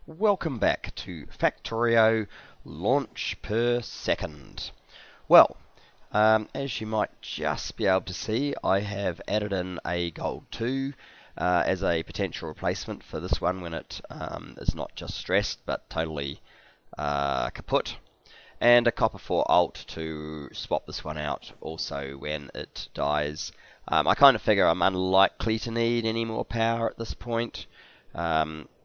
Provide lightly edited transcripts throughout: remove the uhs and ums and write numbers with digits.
Welcome back to Factorio Launch Per Second. Well, as you might just be able to see, I have added in a gold 2 as a potential replacement for this one when it is not just stressed but totally kaput, and a copper 4 alt to swap this one out also when it dies. I kind of figure I'm unlikely to need any more power at this point.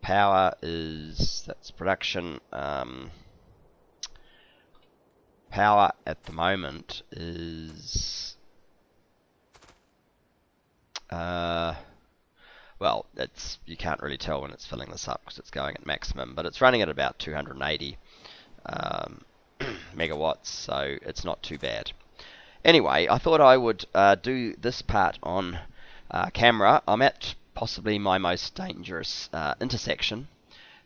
Power that's production. Power at the moment is well, you can't really tell when it's filling this up because it's going at maximum, but it's running at about 280 megawatts, so it's not too bad. Anyway, I thought I would do this part on camera. I'm at possibly my most dangerous intersection,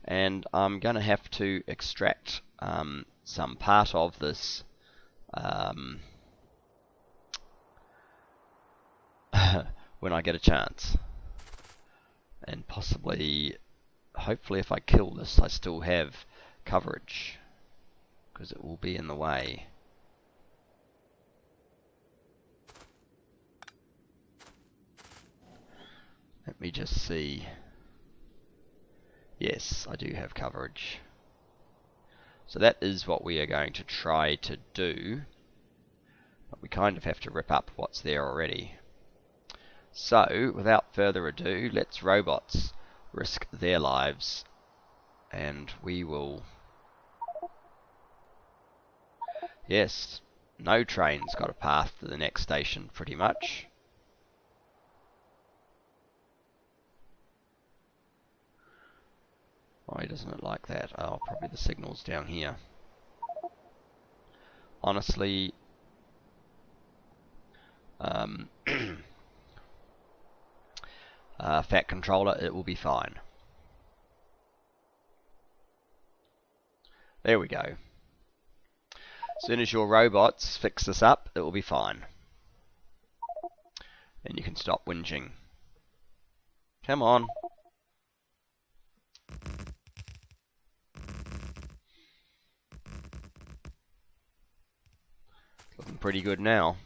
and I'm going to have to extract some part of this when I get a chance, and possibly, hopefully if I kill this I still have coverage, because it will be in the way. Let me just see. Yes, I do have coverage. So that is what we are going to try to do. But we kind of have to rip up what's there already. So, without further ado, let's robots risk their lives. And we will... Yes, no train's got a path to the next station, pretty much. Why doesn't it like that? Oh, probably the signal's down here. Honestly, fat controller, it will be fine. There we go. As soon as your robots fix this up, it will be fine. And you can stop whinging. Come on. Looking pretty good now.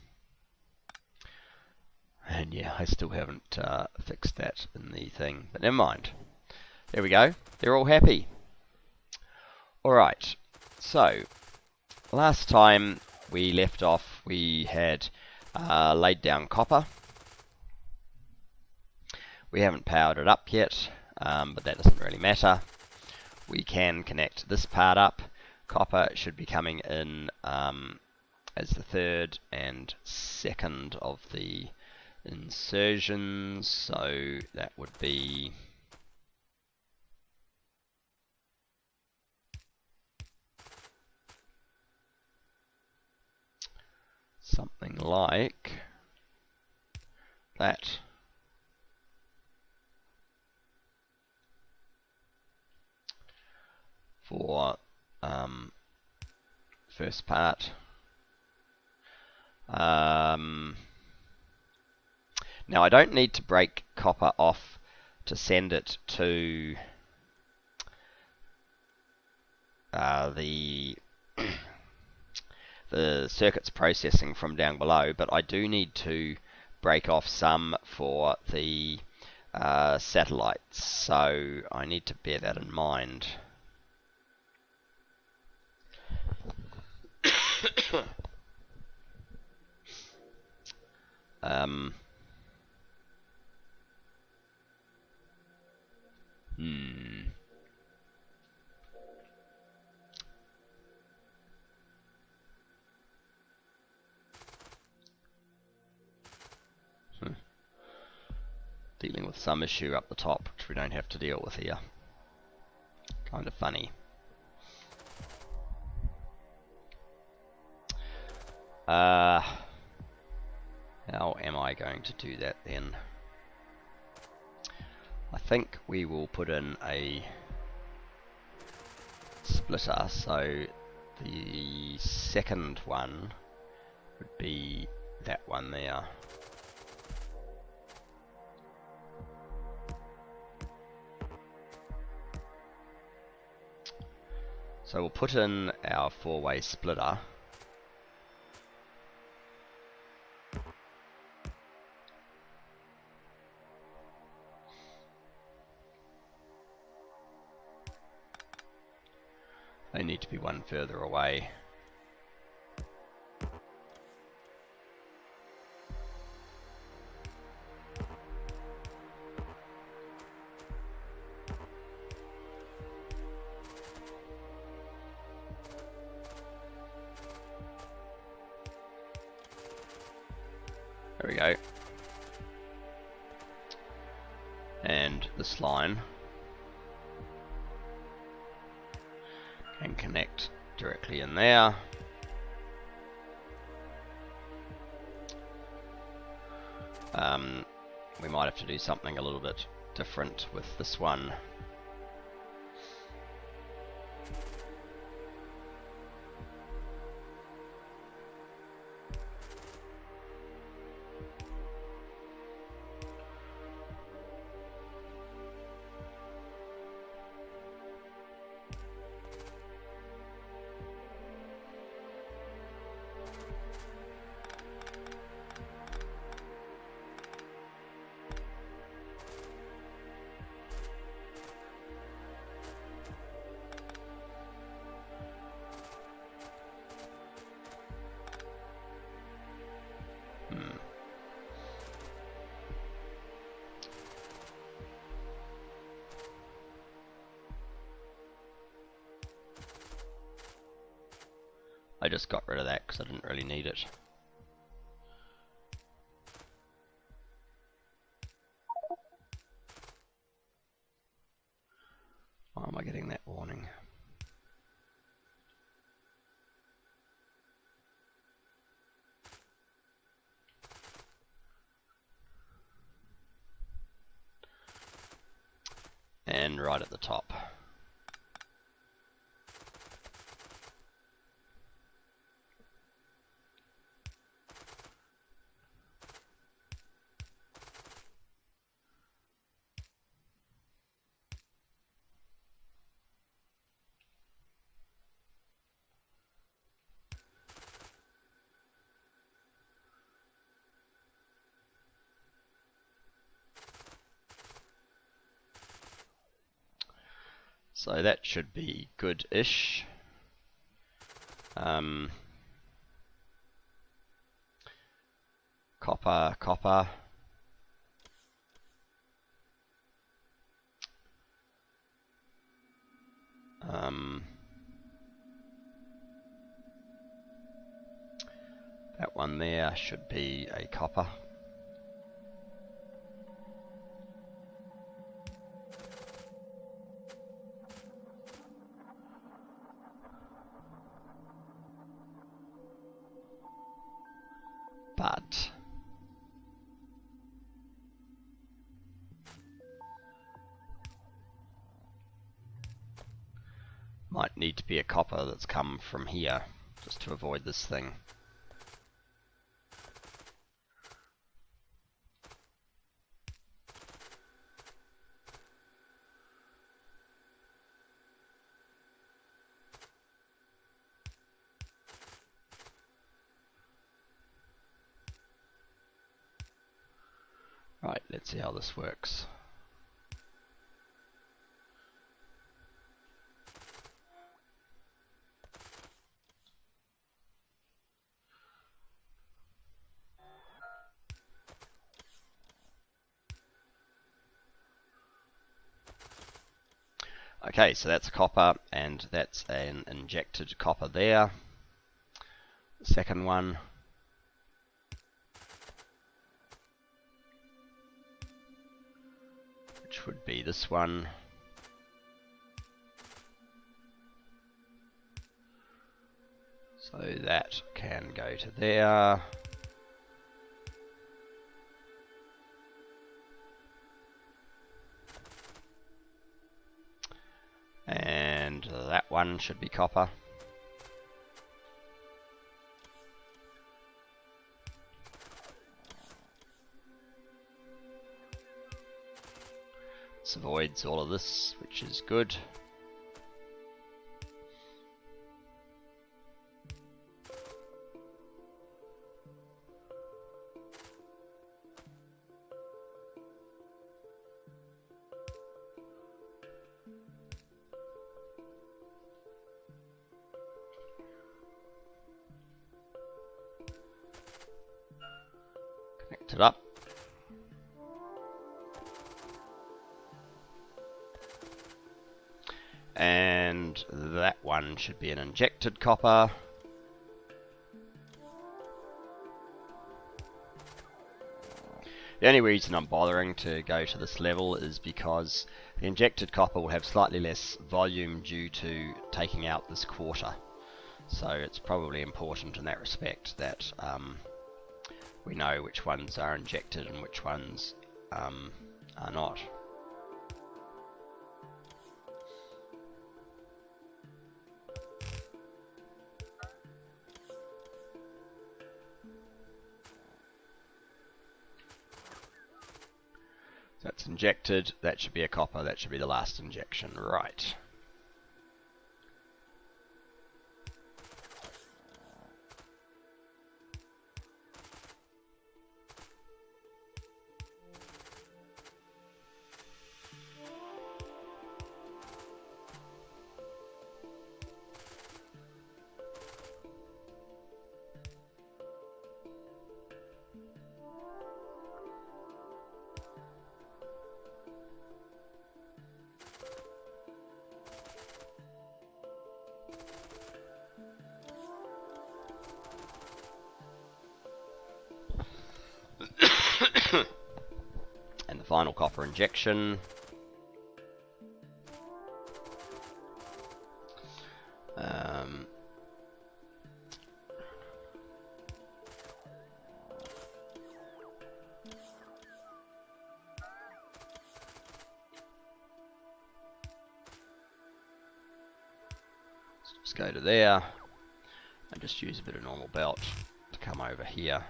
And yeah, I still haven't fixed that in the thing, but never mind. There we go. They're all happy. Alright, so last time we left off, we had laid down copper. We haven't powered it up yet, but that doesn't really matter. We can connect this part up. Copper should be coming in as the third and second of the insertions, so that would be something like that. For first part. Now I don't need to break copper off to send it to the the circuits processing from down below, but I do need to break off some for the satellites, so I need to bear that in mind. Dealing with some issue up the top, which we don't have to deal with here. Kind of funny. How am I going to do that then? I think we will put in a splitter, so the second one would be that one there. So we'll put in our four-way splitter. They need to be one further away. There we go. And this line can connect directly in there. We might have to do something a little bit different with this one. I just got rid of that because I didn't really need it. Why am I getting that warning? And right at the top. So that should be good-ish. Copper, copper. That one there should be a copper. But might need to be a copper that's come from here, just to avoid this thing. Right, let's see how this works. Okay, so that's copper, and that's an injected copper there. The second one. Which would be this one. So that can go to there. And that one should be copper. This avoids all of this, which is good. it up. And that one should be an injected copper. The only reason I'm bothering to go to this level is because the injected copper will have slightly less volume due to taking out this quarter. So it's probably important in that respect that we know which ones are injected and which ones are not. That's injected, that should be a copper, that should be the last injection, right. And the final copper injection. Just go to there and just use a bit of normal belt to come over here.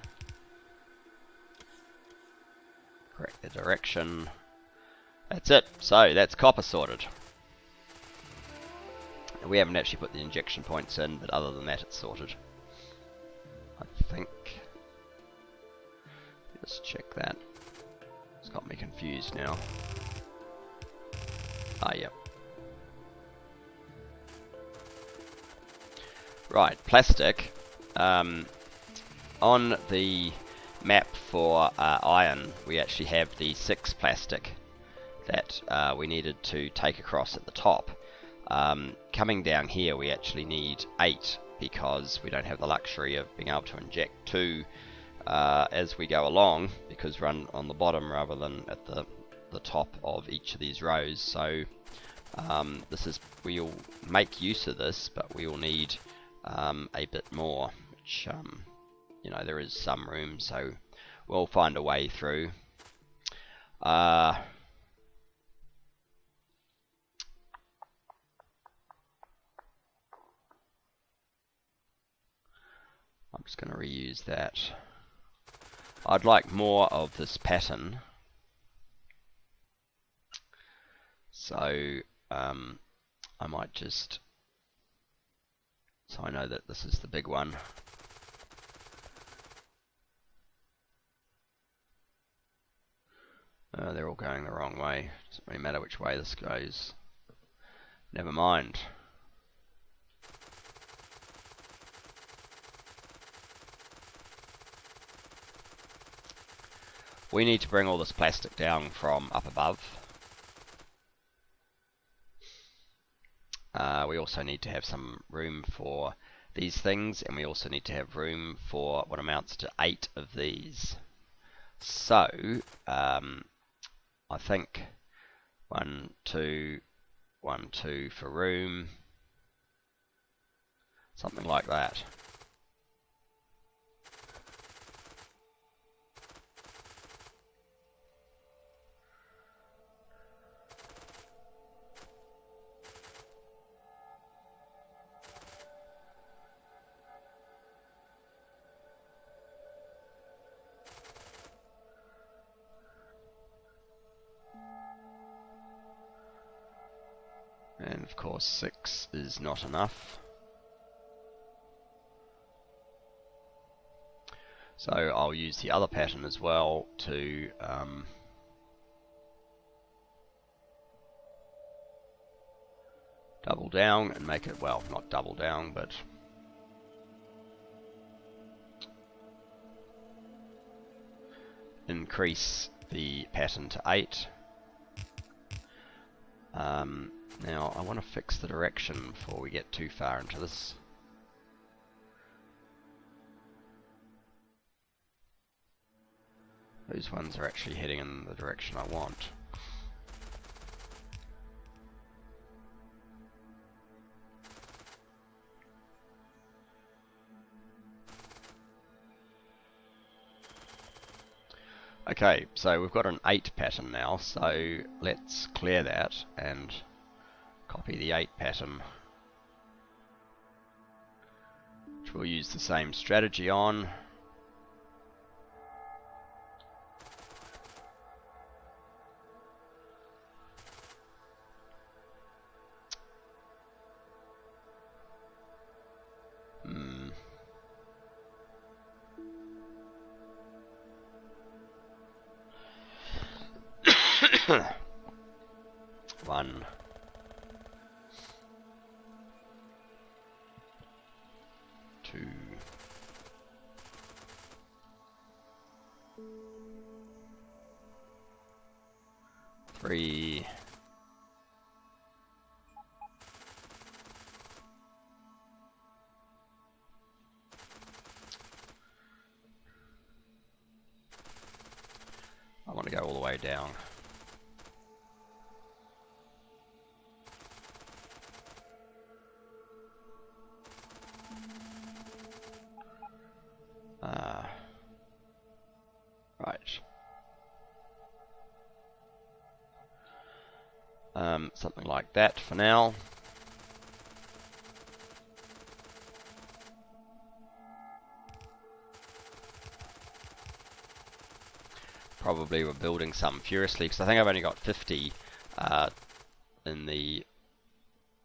Correct the direction. That's it. So that's copper sorted. We haven't actually put the injection points in, but other than that it's sorted. I think. Just check that. It's got me confused now. Ah, yep. Right, plastic. On the map for iron, we actually have the 6 plastic that we needed to take across at the top. Coming down here, we actually need 8 because we don't have the luxury of being able to inject 2 as we go along, because we're on the bottom rather than at the top of each of these rows. So we'll make use of this, but we will need a bit more, which you know, there is some room, so we'll find a way through. I'm just going to reuse that. I'd like more of this pattern, so I might just, so I know that this is the big one. They're all going the wrong way. Doesn't really matter which way this goes. Never mind. We need to bring all this plastic down from up above. We also need to have some room for these things, and we also need to have room for what amounts to 8 of these. So, I think 1, 2, 1, 2 for room, something like that. And of course 6 is not enough. So I'll use the other pattern as well to double down and make it, well, not double down, but increase the pattern to 8. Now I want to fix the direction before we get too far into this. Those ones are actually heading in the direction I want. Okay, so we've got an 8 pattern now, so let's clear that and copy the 8 pattern, which we'll use the same strategy on. One. Two. Three. I want to go all the way down. Right. Something like that for now. Probably we're building some furiously because I think I've only got 50 in the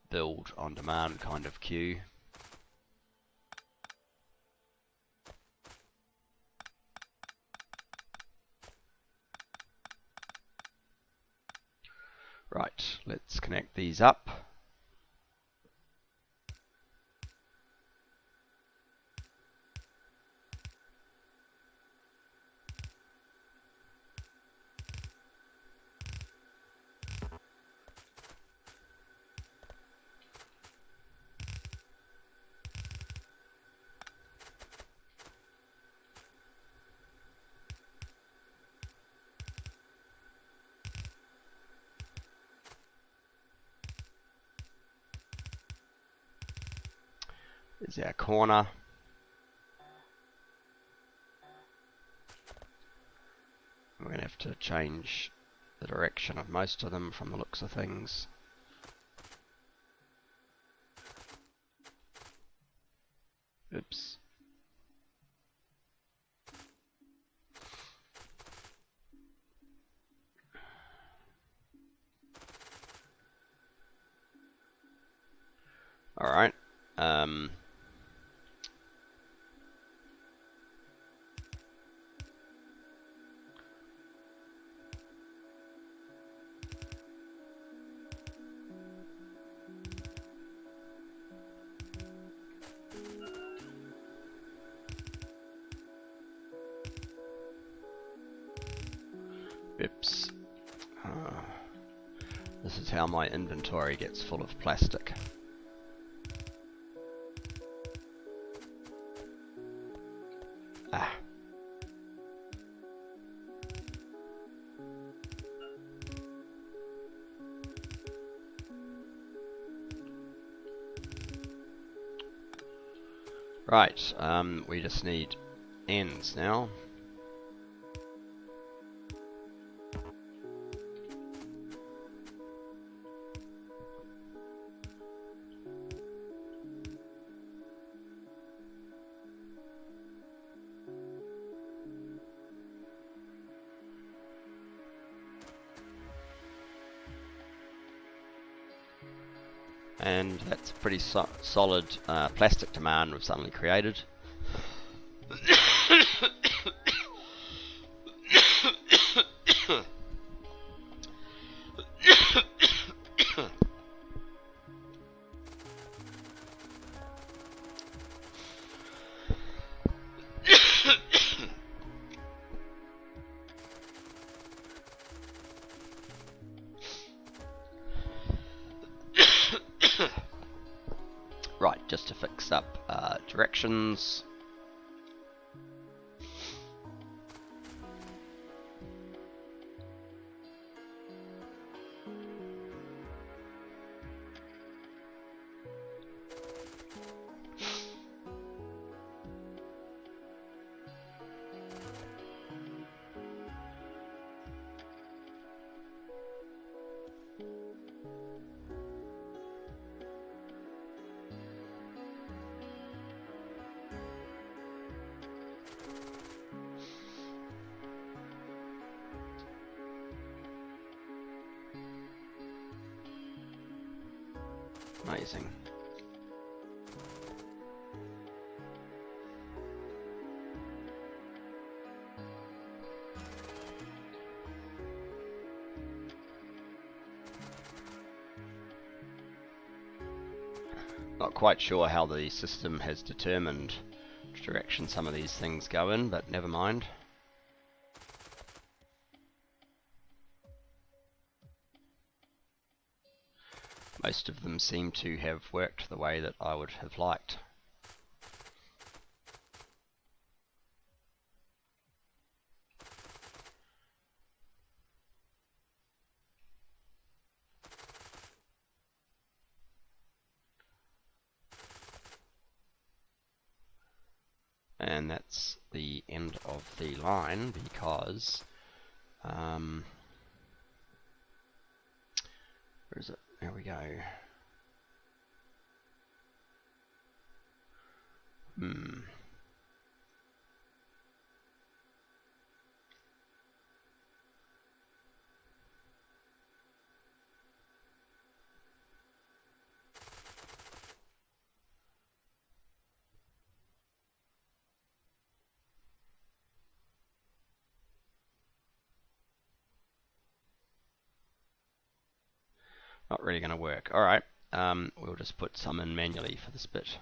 build on demand kind of queue. Right, let's connect these up. Is our corner. We're going to have to change the direction of most of them from the looks of things. Oops. All right. Oops. This is how my inventory gets full of plastic. Right, we just need ends now. And that's a pretty solid plastic demand we've suddenly created. Right, just to fix up directions. Amazing. Not quite sure how the system has determined which direction some of these things go in, but never mind. Most of them seem to have worked the way that I would have liked. And that's the end of the line because where is it? There we go. Not really going to work. Alright, we'll just put some in manually for this bit.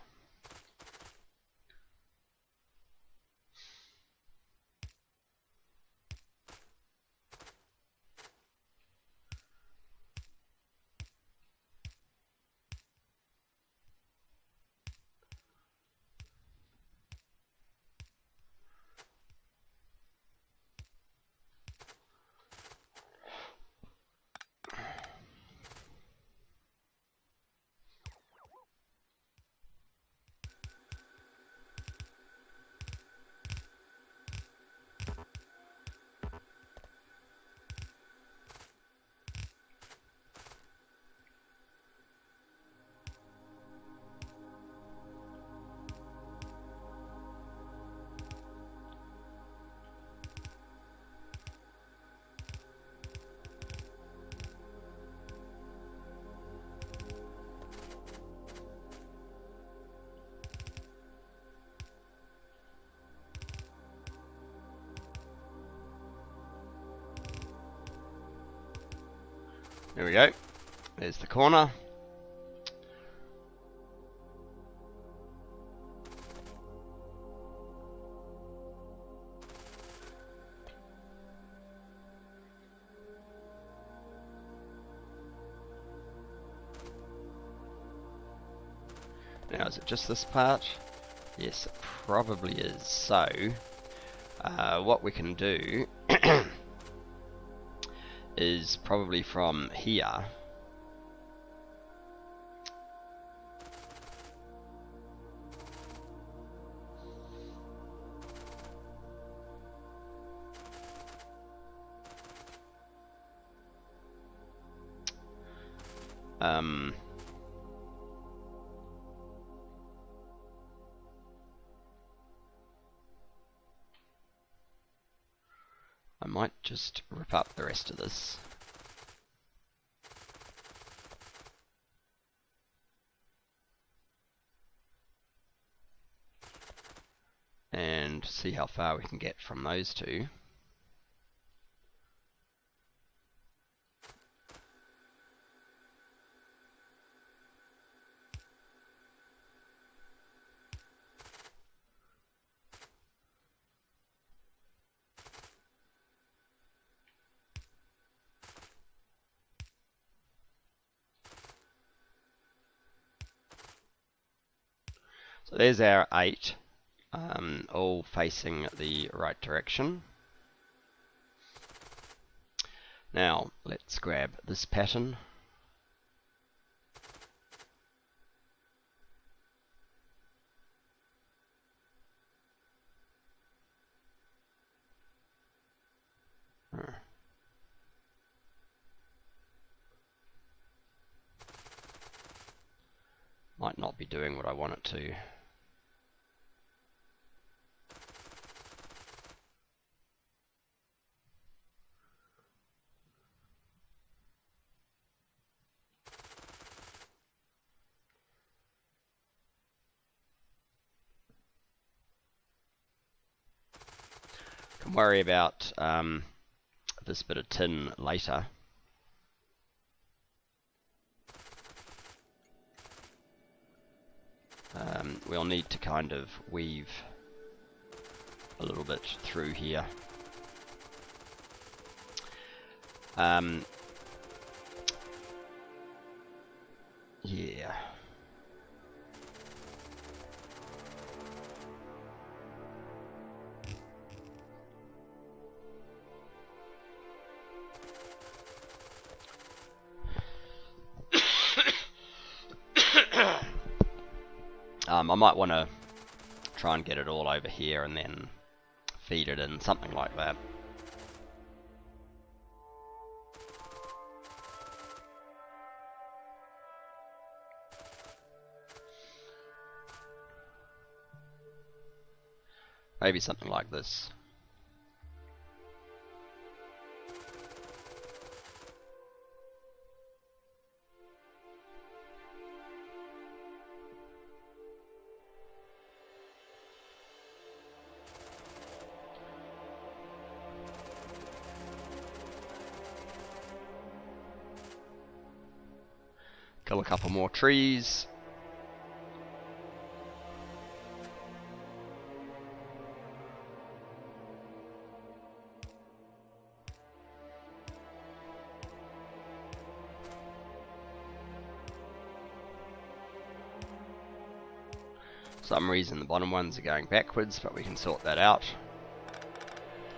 There we go. There's the corner. Now, is it just this part? Yes, it probably is. So, what we can do is probably from here. I might just rip up the rest of this. And see how far we can get from those two. So there's our 8, all facing the right direction. Now let's grab this pattern. Might not be doing what I want it to. Can worry about this bit of tin later. We'll need to kind of weave a little bit through here. Yeah. I might want to try and get it all over here and then feed it in, something like that. Maybe something like this. Kill a couple more trees. For some reason the bottom ones are going backwards, but we can sort that out.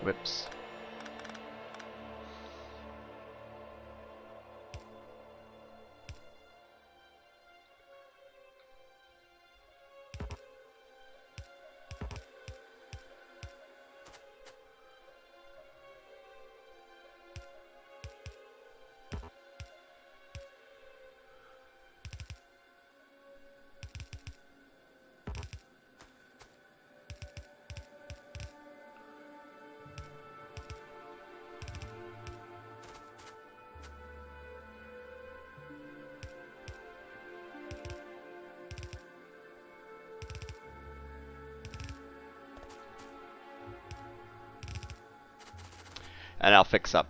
Whoops. And I'll fix up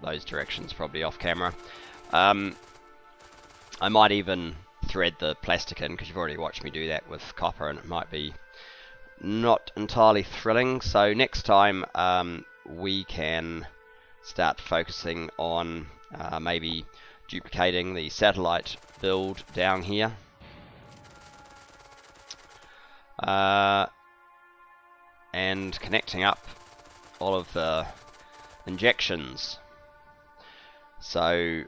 those directions probably off camera. I might even thread the plastic in, because you've already watched me do that with copper, and it might be not entirely thrilling. So next time we can start focusing on maybe duplicating the satellite build down here. And connecting up all of the injections. So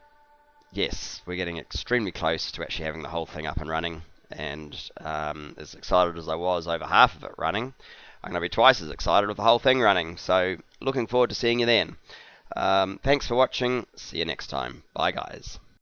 yes, we're getting extremely close to actually having the whole thing up and running, and as excited as I was over half of it running, I'm going to be twice as excited with the whole thing running. So looking forward to seeing you then. Thanks for watching. See you next time. Bye guys.